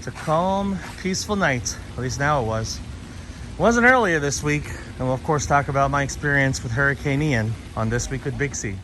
It's a calm, peaceful night. At least now it was. It wasn't earlier this week. And we'll of course talk about my experience with Hurricane Ian on This Week with BigC.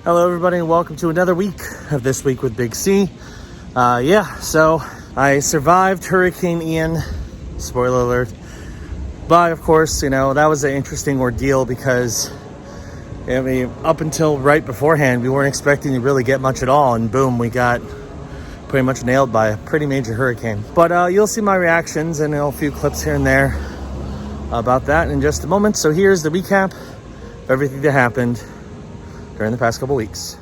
Hello everybody and welcome to another week of This Week with BigC. So I survived Hurricane Ian, spoiler alert. But of course, that was an interesting ordeal because up until right beforehand, we weren't expecting to really get much at all. And boom, we got pretty much nailed by a pretty major hurricane. But you'll see my reactions and a few clips here and there about that in just a moment. So here's the recap of everything that happened during the past couple weeks.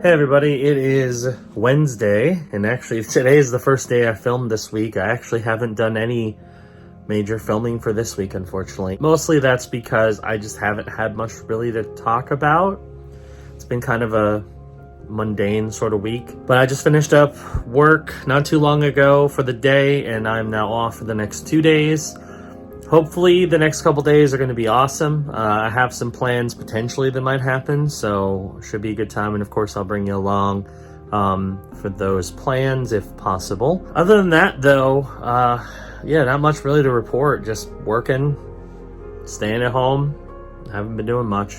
Hey everybody, it is Wednesday, and actually today is the first day I filmed this week. I actually haven't done any major filming for this week, unfortunately. Mostly that's because I just haven't had much really to talk about. It's been kind of a mundane sort of week, but I just finished up work not too long ago for the day, and I'm now off for the next 2 days. Hopefully the next couple days are going to be awesome. I have some plans potentially that might happen, so should be a good time. And of course I'll bring you along for those plans if possible. Other than that though, not much really to report. Just working, staying at home. Haven't been doing much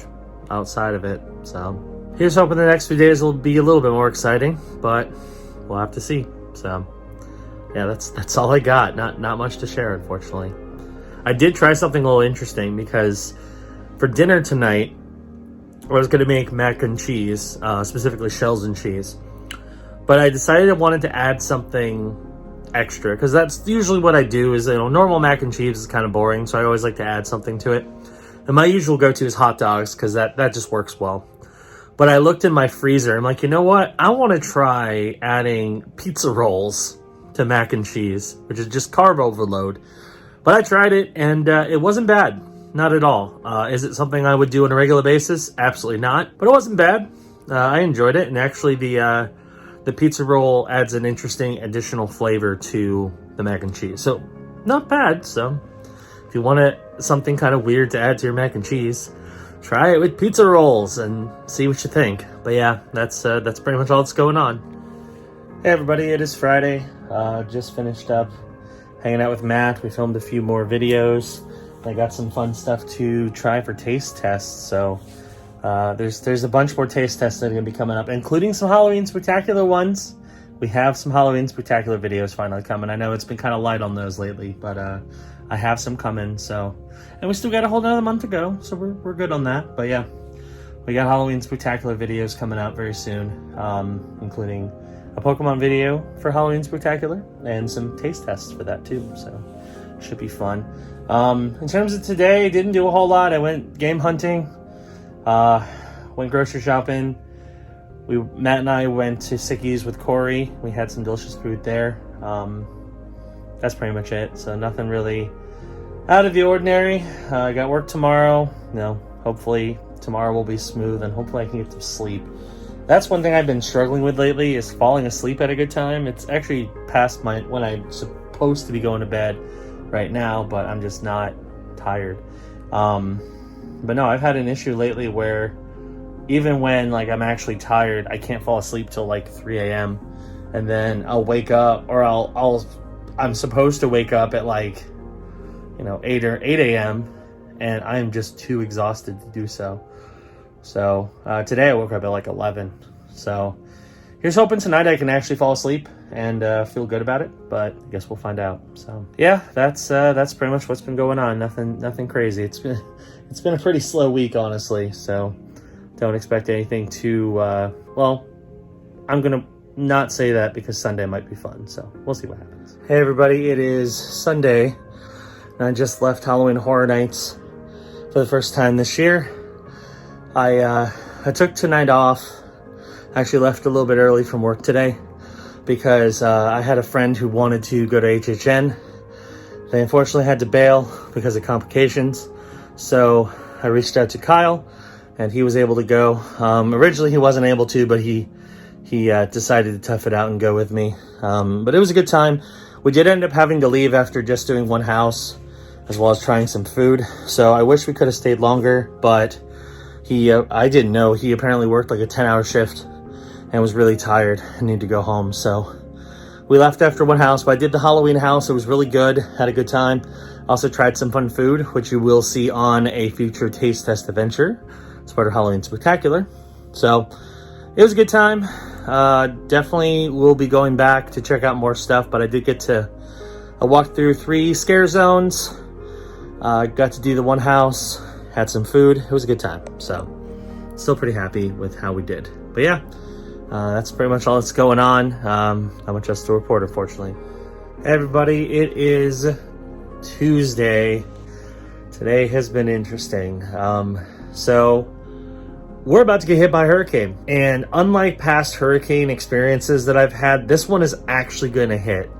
outside of it. So here's hoping the next few days will be a little bit more exciting, but we'll have to see. So yeah, that's all I got. Not much to share, unfortunately. I did try something a little interesting because for dinner tonight, I was going to make mac and cheese, specifically shells and cheese. But I decided I wanted to add something extra because that's usually what I do is, normal mac and cheese is kind of boring. So I always like to add something to it. And my usual go-to is hot dogs because that just works well. But I looked in my freezer. I'm like, you know what? I want to try adding pizza rolls to mac and cheese, which is just carb overload. But I tried it, and it wasn't bad. Not at all. Is it something I would do on a regular basis? Absolutely not. But it wasn't bad. I enjoyed it, and actually the pizza roll adds an interesting additional flavor to the mac and cheese. So, not bad. So, if you want something kind of weird to add to your mac and cheese, try it with pizza rolls and see what you think. But yeah, that's pretty much all that's going on. Hey everybody, it is Friday. Just finished up hanging out with Matt. We filmed a few more videos. I got some fun stuff to try for taste tests. So there's a bunch more taste tests that are going to be coming up, including some Halloween Spectacular ones. We have some Halloween Spectacular videos finally coming. I know it's been kind of light on those lately, but I have some coming. So, and we still got a whole another month to go, so we're good on that. But yeah, we got Halloween Spectacular videos coming out very soon, including a Pokemon video for Halloween Spectacular and some taste tests for that too, so should be fun. In terms of today, didn't do a whole lot. I went game hunting, went grocery shopping. Matt and I went to Sicky's with Corey. We had some delicious food there. That's pretty much it, so nothing really out of the ordinary. I got work tomorrow. Hopefully tomorrow will be smooth and hopefully I can get some sleep. That's one thing I've been struggling with lately is falling asleep at a good time. It's actually past when I'm supposed to be going to bed right now, but I'm just not tired. But no, I've had an issue lately where even when I'm actually tired, I can't fall asleep till 3 a.m. and then I'll wake up, or I'm supposed to wake up at 8 a.m. and I'm just too exhausted to do so. So today I woke up at 11. So here's hoping tonight I can actually fall asleep and feel good about it, but I guess we'll find out. So yeah, that's pretty much what's been going on. Nothing crazy. It's been a pretty slow week, honestly. So don't expect anything too I'm gonna not say that because Sunday might be fun. So we'll see what happens. Hey everybody, it is Sunday, and I just left Halloween Horror Nights for the first time this year. I took tonight off. I actually left a little bit early from work today. because I had a friend who wanted to go to HHN. They unfortunately had to bail because of complications. So I reached out to Kyle and he was able to go. Originally he wasn't able to, but he decided to tough it out and go with me. But it was a good time. We did end up having to leave after just doing one house, as well as trying some food. So I wish we could have stayed longer, but I didn't know. He apparently worked like a 10-hour shift and was really tired and needed to go home. So we left after one house, but I did the Halloween house. It was really good. Had a good time. Also tried some fun food, which you will see on a future taste test adventure. It's part of Halloween Spectacular. So it was a good time. Definitely will be going back to check out more stuff, but I did get to walk through 3 scare zones. Got to do the one house, had some food. It was a good time. So still pretty happy with how we did. But yeah, that's pretty much all that's going on. Not much else to report, unfortunately. Hey everybody, it is Tuesday. Today has been interesting. So we're about to get hit by a hurricane, and unlike past hurricane experiences that I've had, this one is actually going to hit.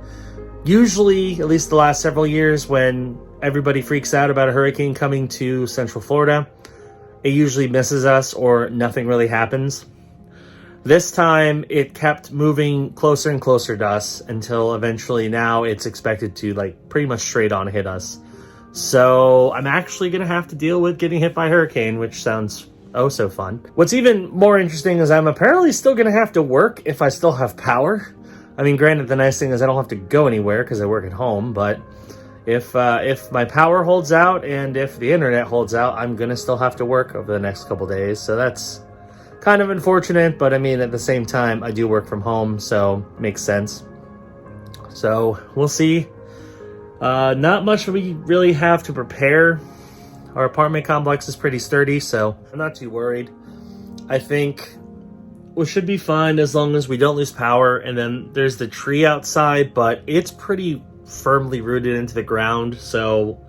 Usually, at least the last several years, when everybody freaks out about a hurricane coming to Central Florida, it usually misses us or nothing really happens. This time, it kept moving closer and closer to us until eventually now it's expected to like pretty much straight on hit us. So I'm actually going to have to deal with getting hit by a hurricane, which sounds oh so fun. What's even more interesting is I'm apparently still going to have to work if I still have power. I mean, granted, the nice thing is I don't have to go anywhere because I work at home, but if my power holds out and if the internet holds out, I'm going to still have to work over the next couple days. So that's kind of unfortunate, but I mean, at the same time, I do work from home, so it makes sense. So we'll see. Not much we really have to prepare. Our apartment complex is pretty sturdy, so I'm not too worried. I think we should be fine as long as we don't lose power. And then there's the tree outside, but it's pretty firmly rooted into the ground, so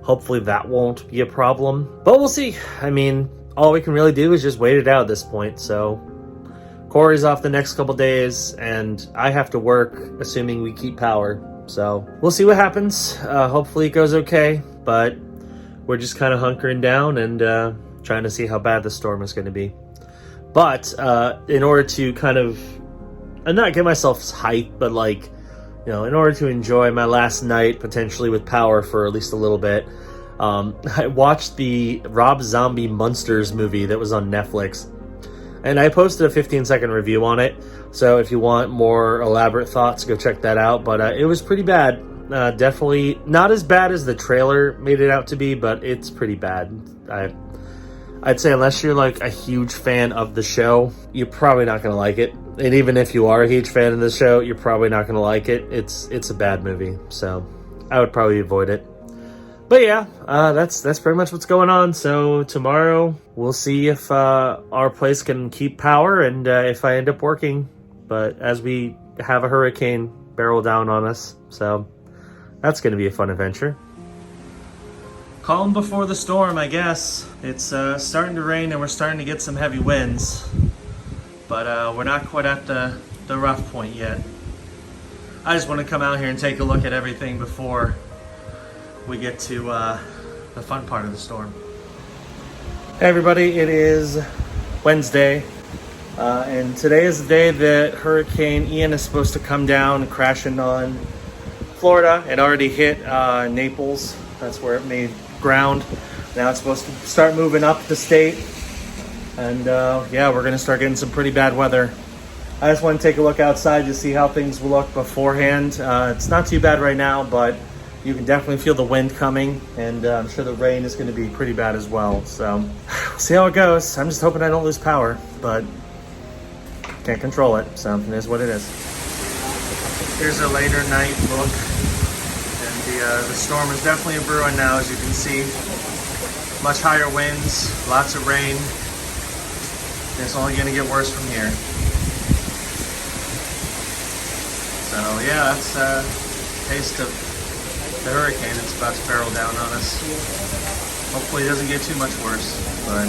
hopefully that won't be a problem. But we'll see. I mean, all we can really do is just wait it out at this point. So Corey's off the next couple days, and I have to work, assuming we keep power. So we'll see what happens. Hopefully it goes okay, but we're just kind of hunkering down and trying to see how bad the storm is going to be. But in order to kind of, not get myself hyped, but like, you know, in order to enjoy my last night potentially with power for at least a little bit, I watched the Rob Zombie Monsters movie that was on Netflix. And I posted a 15-second review on it. So if you want more elaborate thoughts, go check that out. But it was pretty bad. Definitely not as bad as the trailer made it out to be, but it's pretty bad. I'd say unless you're like a huge fan of the show, you're probably not going to like it. And even if you are a huge fan of the show, you're probably not going to like it. It's a bad movie, so I would probably avoid it. But yeah, that's pretty much what's going on. So tomorrow we'll see if our place can keep power and if I end up working. But as we have a hurricane barrel down on us, so that's going to be a fun adventure. Calm before the storm, I guess. It's starting to rain and we're starting to get some heavy winds. But we're not quite at the rough point yet. I just want to come out here and take a look at everything before we get to the fun part of the storm. Hey everybody, it is Wednesday. And today is the day that Hurricane Ian is supposed to come down and crash in on Florida. It already hit Naples. That's where it made ground. Now it's supposed to start moving up the state. And yeah, we're going to start getting some pretty bad weather. I just want to take a look outside to see how things will look beforehand. It's not too bad right now, but you can definitely feel the wind coming. And I'm sure the rain is going to be pretty bad as well. So we'll see how it goes. I'm just hoping I don't lose power, but can't control it. So it is what it is. Here's a later night look. And the storm is definitely a brewing now, as you can see. Much higher winds, lots of rain. It's only going to get worse from here. So yeah, that's a taste of the hurricane that's about to barrel down on us. Hopefully it doesn't get too much worse, but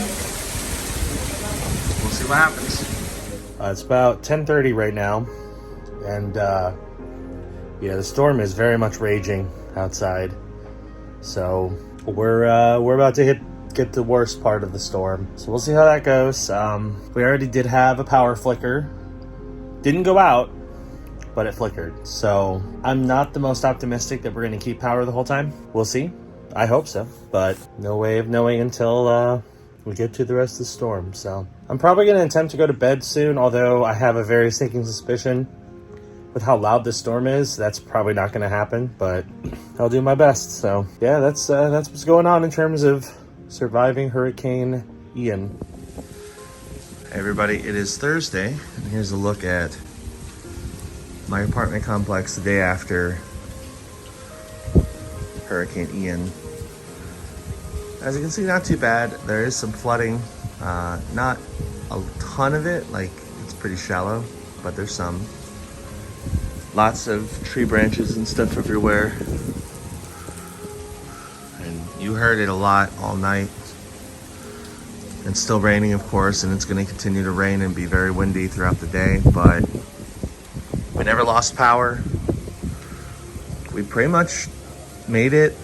we'll see what happens. It's about 10:30 right now, And yeah, the storm is very much raging outside. So we're about to get the worst part of the storm. So we'll see how that goes. We already did have a power flicker. Didn't go out, but it flickered. So I'm not the most optimistic that we're going to keep power the whole time. We'll see. I hope so, but no way of knowing until we get to the rest of the storm. So I'm probably going to attempt to go to bed soon, although I have a very sneaking suspicion with how loud this storm is, that's probably not going to happen, but I'll do my best. So yeah, that's what's going on in terms of surviving Hurricane Ian. Hey everybody, it is Thursday, and here's a look at my apartment complex the day after Hurricane Ian. As you can see, not too bad. There is some flooding, not a ton of it, like it's pretty shallow, but there's some. Lots of tree branches and stuff everywhere. And you heard it a lot all night. It's still raining, of course, and it's going to continue to rain and be very windy throughout the day, but we never lost power. We pretty much made it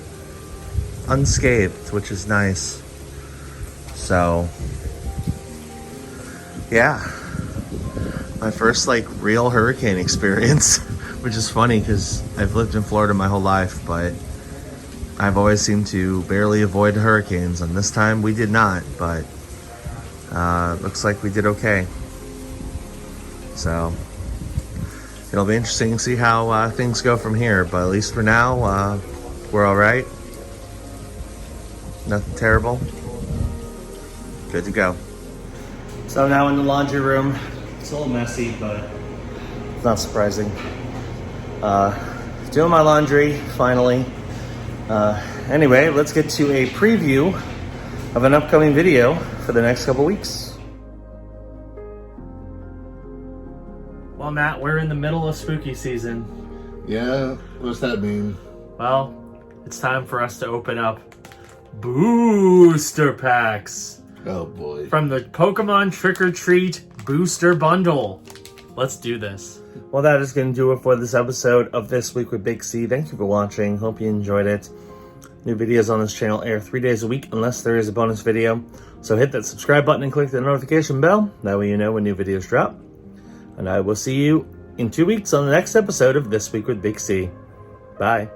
unscathed, which is nice. So yeah, my first like real hurricane experience, which is funny because I've lived in Florida my whole life, but I've always seemed to barely avoid hurricanes, and this time we did not, but looks like we did okay. So it'll be interesting to see how things go from here, but at least for now, we're all right. Nothing terrible. Good to go. So I'm now in the laundry room. It's a little messy, but it's not surprising. Doing my laundry, finally. Anyway, let's get to a preview of an upcoming video for the next couple weeks. Well, Matt, we're in the middle of spooky season. Yeah, what's that mean? Well, it's time for us to open up booster packs. Oh boy. From the Pokemon Trick or Treat Booster Bundle. Let's do this. Well, that is going to do it for this episode of This Week with BigC. Thank you for watching. Hope you enjoyed it. New videos on this channel air 3 days a week unless there is a bonus video. So hit that subscribe button and click the notification bell. That way you know when new videos drop. And I will see you in 2 weeks on the next episode of This Week with BigC. Bye.